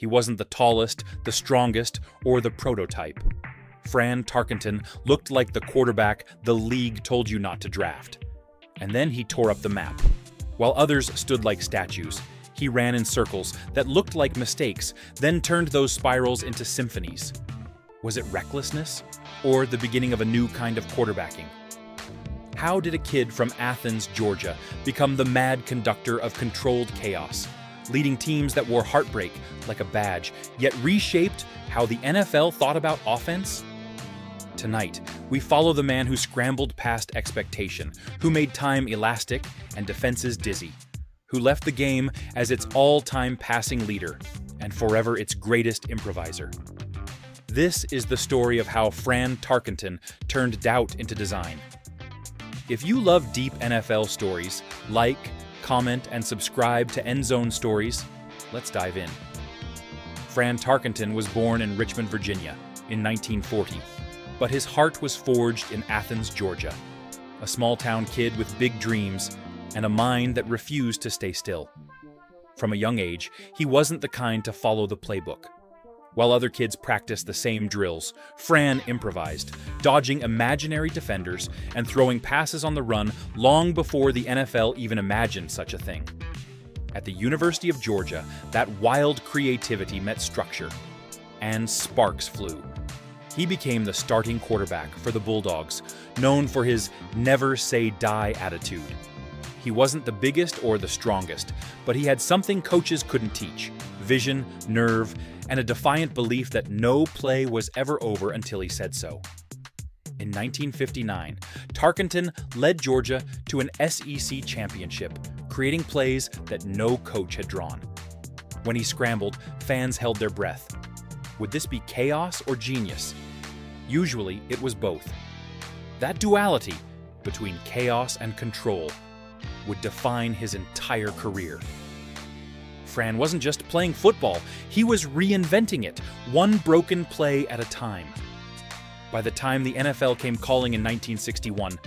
He wasn't the tallest, the strongest, or the prototype. Fran Tarkenton looked like the quarterback the league told you not to draft. And then he tore up the map. While others stood like statues, he ran in circles that looked like mistakes, then turned those spirals into symphonies. Was it recklessness, or the beginning of a new kind of quarterbacking? How did a kid from Athens, Georgia, become the mad conductor of controlled chaos, leading teams that wore heartbreak like a badge, yet reshaped how the NFL thought about offense? Tonight, we follow the man who scrambled past expectation, who made time elastic and defenses dizzy, who left the game as its all-time passing leader and forever its greatest improviser. This is the story of how Fran Tarkenton turned doubt into design. If you love deep NFL stories, like, comment, and subscribe to Endzone Stories. Let's dive in. Fran Tarkenton was born in Richmond, Virginia in 1940, but his heart was forged in Athens, Georgia, a small-town kid with big dreams and a mind that refused to stay still. From a young age, he wasn't the kind to follow the playbook. While other kids practiced the same drills, Fran improvised, dodging imaginary defenders and throwing passes on the run long before the NFL even imagined such a thing. At the University of Georgia, that wild creativity met structure, and sparks flew. He became the starting quarterback for the Bulldogs, known for his never-say-die attitude. He wasn't the biggest or the strongest, but he had something coaches couldn't teach: vision, nerve, and a defiant belief that no play was ever over until he said so. In 1959, Tarkenton led Georgia to an SEC championship, creating plays that no coach had drawn. When he scrambled, fans held their breath. Would this be chaos or genius? Usually, it was both. That duality between chaos and control would define his entire career. Fran wasn't just playing football, he was reinventing it, one broken play at a time. By the time the NFL came calling in 1961,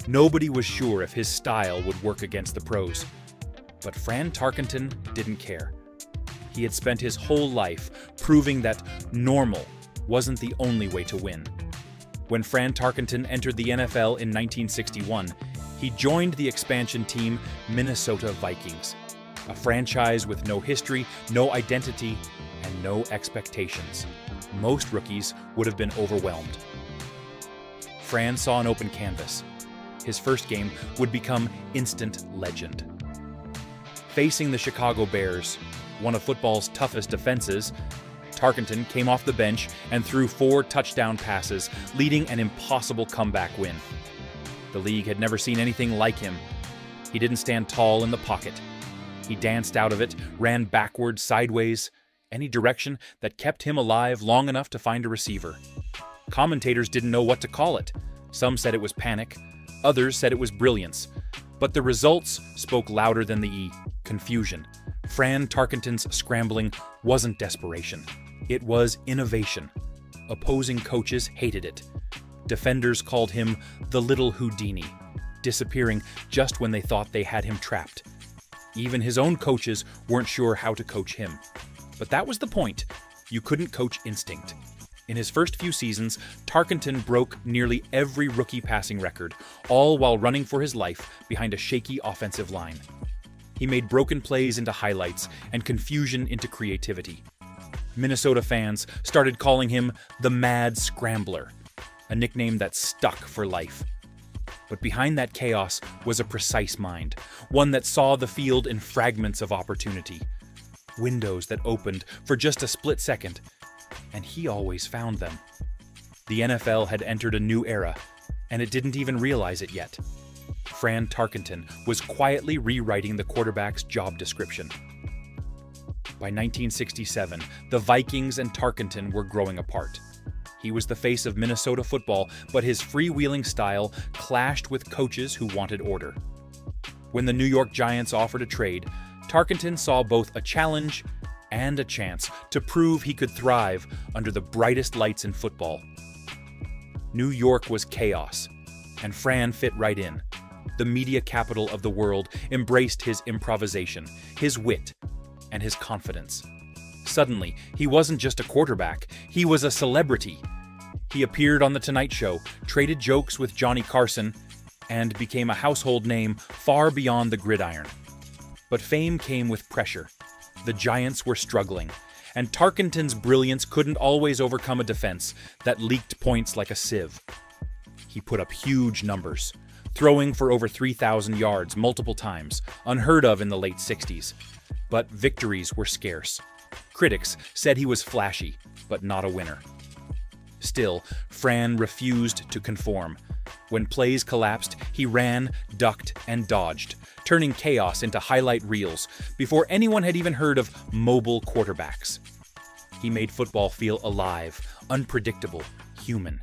nobody was sure if his style would work against the pros. But Fran Tarkenton didn't care. He had spent his whole life proving that normal wasn't the only way to win. When Fran Tarkenton entered the NFL in 1961, he joined the expansion team Minnesota Vikings, a franchise with no history, no identity, and no expectations. Most rookies would have been overwhelmed. Fran saw an open canvas. His first game would become instant legend. Facing the Chicago Bears, one of football's toughest defenses, Tarkenton came off the bench and threw 4 touchdown passes, leading an impossible comeback win. The league had never seen anything like him. He didn't stand tall in the pocket. He danced out of it, ran backwards, sideways, any direction that kept him alive long enough to find a receiver. Commentators didn't know what to call it. Some said it was panic, others said it was brilliance. But the results spoke louder than the confusion. Fran Tarkenton's scrambling wasn't desperation. It was innovation. Opposing coaches hated it. Defenders called him the little Houdini, disappearing just when they thought they had him trapped. Even his own coaches weren't sure how to coach him. But that was the point. You couldn't coach instinct. In his first few seasons, Tarkenton broke nearly every rookie passing record, all while running for his life behind a shaky offensive line. He made broken plays into highlights and confusion into creativity. Minnesota fans started calling him the Mad Scrambler, a nickname that stuck for life. But behind that chaos was a precise mind, one that saw the field in fragments of opportunity, windows that opened for just a split second, and he always found them. The NFL had entered a new era, and it didn't even realize it yet. Fran Tarkenton was quietly rewriting the quarterback's job description. By 1967, the Vikings and Tarkenton were growing apart. He was the face of Minnesota football, but his freewheeling style clashed with coaches who wanted order. When the New York Giants offered a trade, Tarkenton saw both a challenge and a chance to prove he could thrive under the brightest lights in football. New York was chaos, and Fran fit right in. The media capital of the world embraced his improvisation, his wit, and his confidence. Suddenly, he wasn't just a quarterback, he was a celebrity. He appeared on The Tonight Show, traded jokes with Johnny Carson, and became a household name far beyond the gridiron. But fame came with pressure. The Giants were struggling, and Tarkenton's brilliance couldn't always overcome a defense that leaked points like a sieve. He put up huge numbers, throwing for over 3,000 yards multiple times, unheard of in the late 60s. But victories were scarce. Critics said he was flashy, but not a winner. Still, Fran refused to conform. When plays collapsed, he ran, ducked, and dodged, turning chaos into highlight reels before anyone had even heard of mobile quarterbacks. He made football feel alive, unpredictable, human.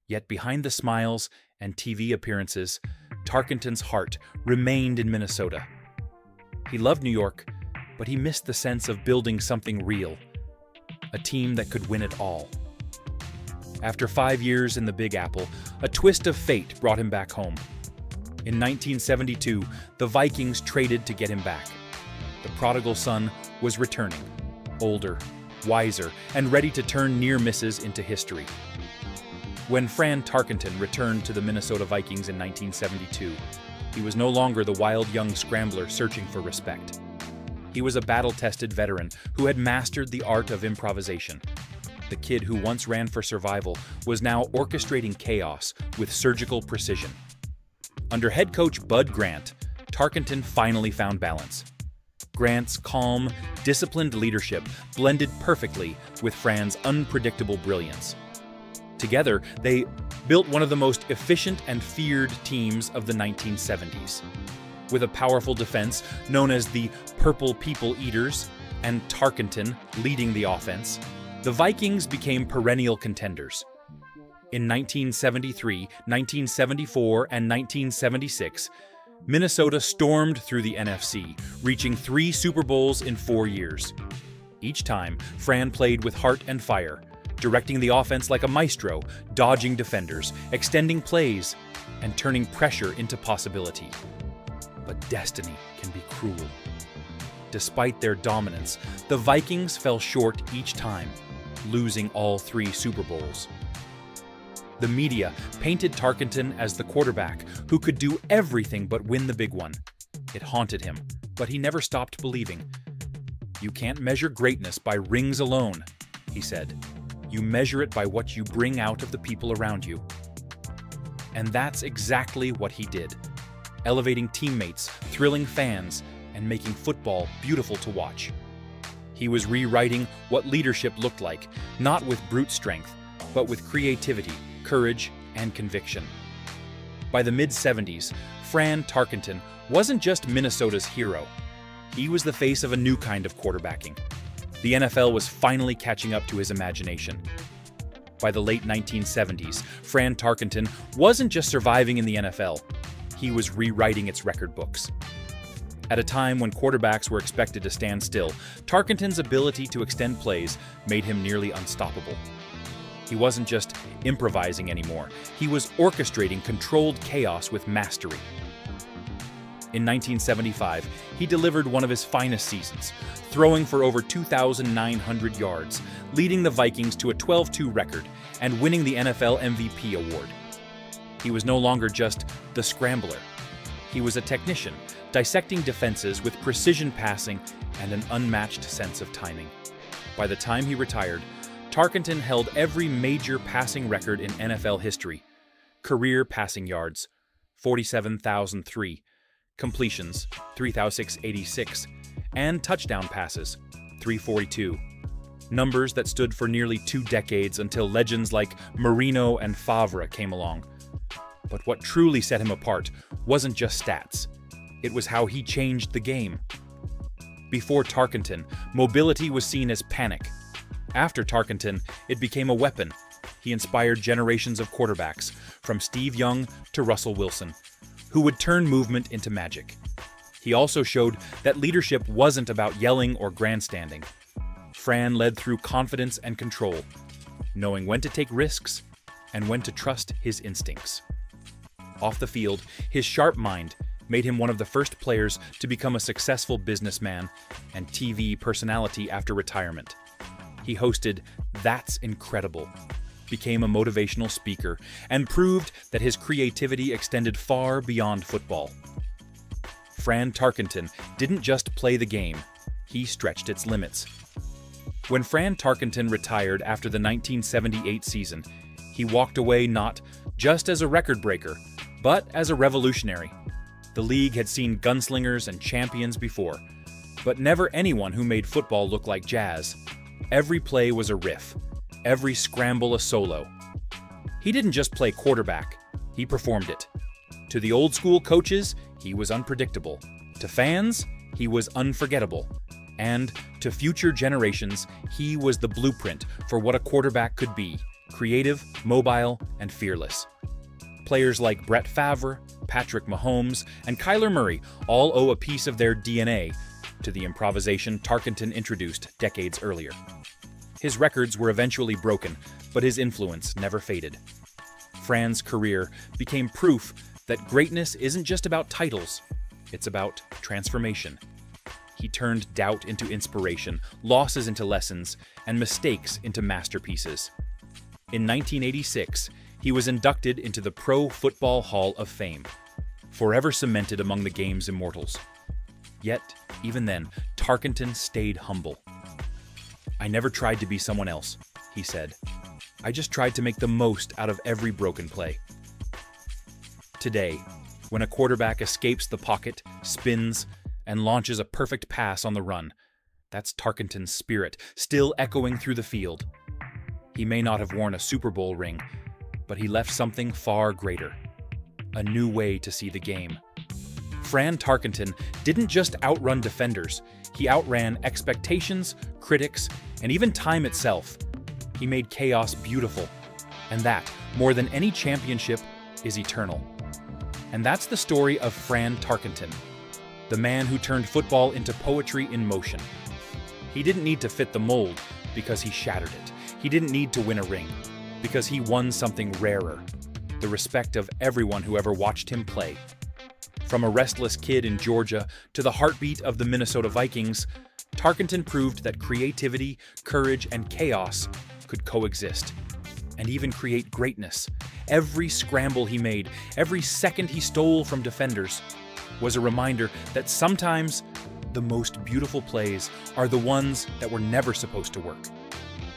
Yet behind the smiles and TV appearances, Tarkenton's heart remained in Minnesota. He loved New York, but he missed the sense of building something real, a team that could win it all. After 5 years in the Big Apple, a twist of fate brought him back home. In 1972, the Vikings traded to get him back. The prodigal son was returning, older, wiser, and ready to turn near misses into history. When Fran Tarkenton returned to the Minnesota Vikings in 1972, he was no longer the wild young scrambler searching for respect. He was a battle-tested veteran who had mastered the art of improvisation. The kid who once ran for survival was now orchestrating chaos with surgical precision. Under head coach Bud Grant, Tarkenton finally found balance. Grant's calm, disciplined leadership blended perfectly with Fran's unpredictable brilliance. Together, they built one of the most efficient and feared teams of the 1970s. With a powerful defense known as the Purple People Eaters and Tarkenton leading the offense, the Vikings became perennial contenders. In 1973, 1974, and 1976, Minnesota stormed through the NFC, reaching 3 Super Bowls in 4 years. Each time, Fran played with heart and fire, directing the offense like a maestro, dodging defenders, extending plays, and turning pressure into possibility. But destiny can be cruel. Despite their dominance, the Vikings fell short each time, losing all 3 Super Bowls. The media painted Tarkenton as the quarterback who could do everything but win the big one. It haunted him, but he never stopped believing. "You can't measure greatness by rings alone," he said. "You measure it by what you bring out of the people around you." And that's exactly what he did, elevating teammates, thrilling fans, and making football beautiful to watch. He was rewriting what leadership looked like, not with brute strength, but with creativity, courage, and conviction. By the mid-70s, Fran Tarkenton wasn't just Minnesota's hero. He was the face of a new kind of quarterbacking. The NFL was finally catching up to his imagination. By the late 1970s, Fran Tarkenton wasn't just surviving in the NFL, he was rewriting its record books. At a time when quarterbacks were expected to stand still, Tarkenton's ability to extend plays made him nearly unstoppable. He wasn't just improvising anymore, he was orchestrating controlled chaos with mastery. In 1975, he delivered one of his finest seasons, throwing for over 2,900 yards, leading the Vikings to a 12-2 record and winning the NFL MVP award. He was no longer just the Scrambler. He was a technician, dissecting defenses with precision passing and an unmatched sense of timing. By the time he retired, Tarkenton held every major passing record in NFL history. Career passing yards, 47,003, completions, 3,686, and touchdown passes, 342. Numbers that stood for nearly 2 decades until legends like Marino and Favre came along. But what truly set him apart wasn't just stats. It was how he changed the game. Before Tarkenton, mobility was seen as panic. After Tarkenton, it became a weapon. He inspired generations of quarterbacks, from Steve Young to Russell Wilson, who would turn movement into magic. He also showed that leadership wasn't about yelling or grandstanding. Fran led through confidence and control, knowing when to take risks and when to trust his instincts. Off the field, his sharp mind made him one of the first players to become a successful businessman and TV personality after retirement. He hosted That's Incredible, became a motivational speaker, and proved that his creativity extended far beyond football. Fran Tarkenton didn't just play the game, he stretched its limits. When Fran Tarkenton retired after the 1978 season, he walked away not just as a record breaker, but as a revolutionary. The league had seen gunslingers and champions before, but never anyone who made football look like jazz. Every play was a riff, every scramble a solo. He didn't just play quarterback, he performed it. To the old school coaches, he was unpredictable. To fans, he was unforgettable. And to future generations, he was the blueprint for what a quarterback could be: creative, mobile, and fearless. Players like Brett Favre, Patrick Mahomes, and Kyler Murray all owe a piece of their DNA to the improvisation Tarkenton introduced decades earlier. His records were eventually broken, but his influence never faded. Fran's career became proof that greatness isn't just about titles, it's about transformation. He turned doubt into inspiration, losses into lessons, and mistakes into masterpieces. In 1986, he was inducted into the Pro Football Hall of Fame, forever cemented among the game's immortals. Yet, even then, Tarkenton stayed humble. "I never tried to be someone else," he said. "I just tried to make the most out of every broken play." Today, when a quarterback escapes the pocket, spins, and launches a perfect pass on the run, that's Tarkenton's spirit, still echoing through the field. He may not have worn a Super Bowl ring, but he left something far greater: a new way to see the game. Fran Tarkenton didn't just outrun defenders, he outran expectations, critics, and even time itself. He made chaos beautiful, and that, more than any championship, is eternal. And that's the story of Fran Tarkenton, the man who turned football into poetry in motion. He didn't need to fit the mold because he shattered it. He didn't need to win a ring because he won something rarer: the respect of everyone who ever watched him play. From a restless kid in Georgia to the heartbeat of the Minnesota Vikings, Tarkenton proved that creativity, courage, and chaos could coexist, and even create greatness. Every scramble he made, every second he stole from defenders, was a reminder that sometimes the most beautiful plays are the ones that were never supposed to work.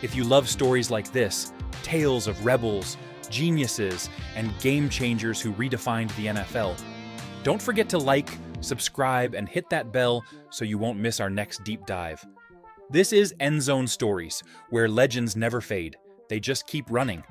If you love stories like this, tales of rebels, geniuses, and game changers who redefined the NFL, don't forget to like, subscribe, and hit that bell so you won't miss our next deep dive. This is Endzone Stories, where legends never fade, they just keep running.